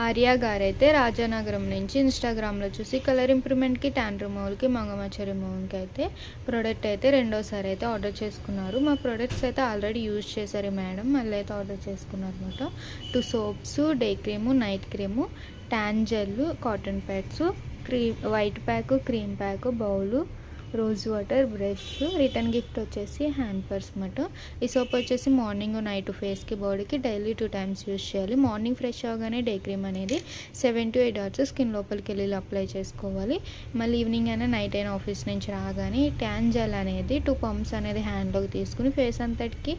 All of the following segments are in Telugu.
ఆర్య గారైతే రాజానగరం నుంచి ఇన్స్టాగ్రామ్లో చూసి కలర్ ఇంప్రూవ్మెంట్కి, ట్యాన్ రిమూవల్కి, మంగమచ్చ రిమూవల్కి అయితే ప్రోడక్ట్ అయితే రెండోసారి అయితే ఆర్డర్ చేసుకున్నారు. మా ప్రోడక్ట్స్ అయితే ఆల్రెడీ యూజ్ చేశారు మేడం, మళ్ళీ అయితే ఆర్డర్ చేసుకున్నారు అనమాట. 2 soaps, day cream, night cream, tan gel, cotton pods, white pack, cream pack, bowl, rose water, brush, return gift వచ్చేసి హ్యాండ్ పర్స్ అన్నమాట. ఈ సోప్ వచ్చేసి మార్నింగ్ నైట్ ఫేస్కి బాడీకి డైలీ 2 టైమ్స్ యూజ్ చేయాలి. మార్నింగ్ ఫ్రెష్ అవగానే డే క్రీమ్ అనేది 7 to 8 hours స్కిన్ లోపలికి వెళ్ళి అప్లై చేసుకోవాలి. మళ్ళీ ఈవినింగ్ అయినా నైట్ అయినా ఆఫీస్ నుంచి రాగానే ట్యాన్ జెల్ అనేది 2 pumps అనేది హ్యాండ్లోకి తీసుకుని ఫేస్ అంతటికి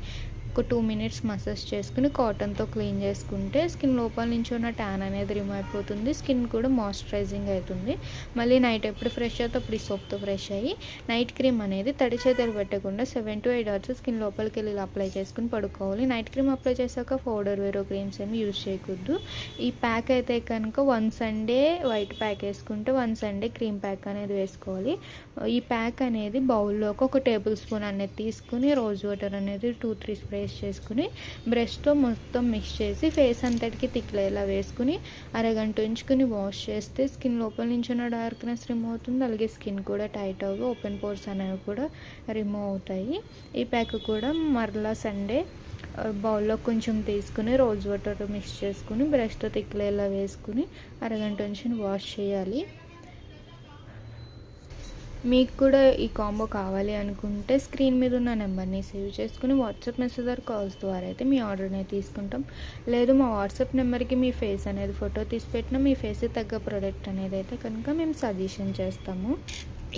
ఒక 2 minutes మసాజ్ చేసుకుని కాటన్తో క్లీన్ చేసుకుంటే స్కిన్ లోపల నుంచి ఉన్న ట్యాన్ అనేది రిమూవ్ అయిపోతుంది. స్కిన్ కూడా మాయిశ్చరైజింగ్ అవుతుంది. మళ్ళీ నైట్ ఎప్పుడు ఫ్రెష్ అవుతే అప్పుడు ఈ సోప్తో ఫ్రెష్ అయ్యి నైట్ క్రీమ్ అనేది తడి చేతులు పెట్టకుండా 7 to 8 hours స్కిన్ లోపలికి వెళ్ళి అప్లై చేసుకుని పడుకోవాలి. నైట్ క్రీమ్ అప్లై చేశాక పౌడర్ వేరో క్రీమ్స్ ఏమి యూజ్ చేయకూడదు. ఈ ప్యాక్ అయితే కనుక 1 Sunday వైట్ ప్యాక్ వేసుకుంటే 1 Sunday క్రీమ్ ప్యాక్ అనేది వేసుకోవాలి. ఈ ప్యాక్ అనేది బౌల్లోకి 1 tablespoon అనేది తీసుకుని రోజ్ వాటర్ అనేది 2-3 స్ప్రేస్ చేసుకుని బ్రష్తో మొత్తం మిక్స్ చేసి ఫేస్ అంతటికి తిక్లేలా వేసుకుని అరగంట ఉంచుకుని వాష్ చేస్తే స్కిన్ లోపల నుంచి ఉన్న డార్క్నెస్ రిమూవ్ అవుతుంది. అలాగే స్కిన్ కూడా టైట్ అవ్వగా ఓపెన్ పోర్స్ అనేవి కూడా రిమూవ్ అవుతాయి. ఈ ప్యాక్ కూడా మరలా సండే బౌల్లో కొంచెం తీసుకుని రోజ్ వాటర్ మిక్స్ చేసుకుని బ్రష్తో తిక్లేలా వేసుకుని అరగంట ఉంచుని వాష్ చేయాలి. మీకు కూడా ఈ కాంబో కావాలి అనుకుంటే స్క్రీన్ మీద ఉన్న నెంబర్ని సేవ్ చేసుకుని వాట్సాప్ మెసేజ్ ఆర్ కాల్స్ ద్వారా అయితే మీ ఆర్డర్ని తీసుకుంటాం. లేదు మా వాట్సాప్ నెంబర్కి మీ ఫేస్ అనేది ఫోటో తీసి పెట్టినా మీ ఫేస్కి తగ్గ ప్రోడక్ట్ అనేది అయితే కనుక మేము సజెషన్ చేస్తాము.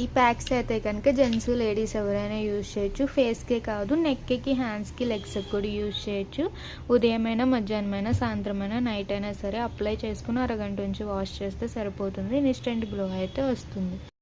ఈ ప్యాక్స్ అయితే కనుక జెంట్స్ లేడీస్ ఎవరైనా యూజ్ చేయొచ్చు. ఫేస్కే కాదు నెక్కి, హ్యాండ్స్కి, లెగ్స్కి కూడా యూజ్ చేయొచ్చు. ఉదయమైనా, మధ్యాహ్నమైనా, సాయంత్రమైనా, నైట్ అయినా సరే అప్లై చేసుకుని అరగంట నుంచి వాష్ చేస్తే సరిపోతుంది. ఇన్స్టెంట్ గ్లో అయితే వస్తుంది.